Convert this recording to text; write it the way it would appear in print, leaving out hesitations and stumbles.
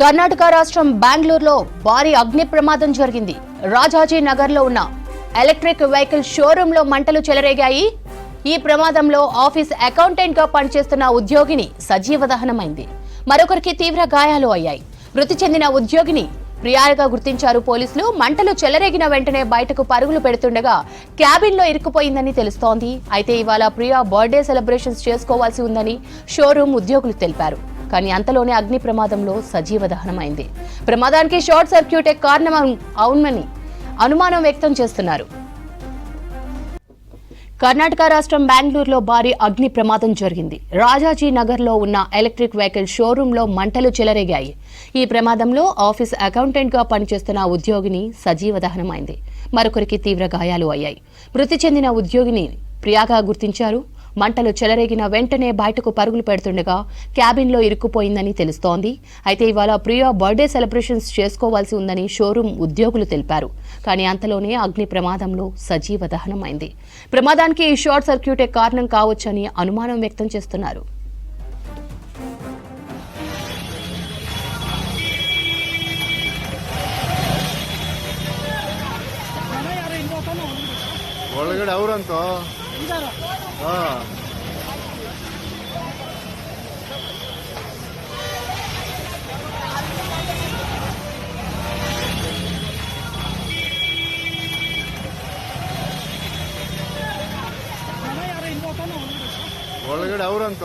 కర్ణాటక రాష్ట్రం బెంగళూరులో భారీ అగ్ని ప్రమాదం జరిగింది. రాజాజీ నగర్ లో ఉన్న ఎలక్ట్రిక్ వెహికల్ షోరూమ్ లో మంటలు చెలరేగాయి. ఈ ప్రమాదంలో ఆఫీస్ అకౌంటెంట్ గా పనిచేస్తున్న ఉద్యోగిని సజీవ దహనమైంది. మరొకరికి తీవ్ర గాయాలు అయ్యాయి. మృతి చెందిన ఉద్యోగిని ప్రియాగా గుర్తించారు పోలీసులు. మంటలు చెలరేగిన వెంటనే బయటకు పరుగులు పెడుతుండగా క్యాబిన్ లో ఇరుక్కుపోయిందని తెలుస్తోంది. అయితే ఇవాళ ప్రియా బర్త్డే సెలబ్రేషన్స్ చేసుకోవాల్సి ఉందని షోరూమ్ ఉద్యోగులు తెలిపారు. కానీ అంతలోనే అగ్ని ప్రమాదంలో సజీవ దహనమైంది. ప్రమాదానికి షార్ట్ సర్క్యూటే కారణం అవునని అనుమానం వ్యక్తం చేస్తున్నారు. కర్ణాటక రాష్ట్రం బెంగళూరులో భారీ అగ్ని ప్రమాదం జరిగింది. రాజాజీ నగర్ లో ఉన్న ఎలక్ట్రిక్ వెహికల్ షోరూమ్ లో మంటలు చెలరేగాయి. ఈ ప్రమాదంలో ఆఫీస్ అకౌంటెంట్ గా పనిచేస్తున్న ఉద్యోగిని సజీవ దహనమైంది. మరొకరికి తీవ్ర గాయాలు అయ్యాయి. మృతి చెందిన ఉద్యోగిని ప్రియాగా గుర్తించారు. మంటలు చెలరేగిన వెంటనే బయటకు పరుగులు పెడుతుండగా క్యాబిన్ లో ఇరుక్కుపోయిందని తెలుస్తోంది. అయితే ఇవాళ ప్రియా బర్త్డే సెలబ్రేషన్స్ చేసుకోవాల్సి ఉందని షోరూమ్ ఉద్యోగులు తెలిపారు. కానీ అంతలోనే అగ్ని ప్రమాదంలో సజీవ దహనమైంది. ప్రమాదానికి షార్ట్ సర్క్యూటే కారణం కావచ్చని అనుమానం వ్యక్తం చేస్తున్నారు. ಒಳಗಡೆ ಅವ್ರಂತ ಒಳಗಡೆ ಅವ್ರಂತ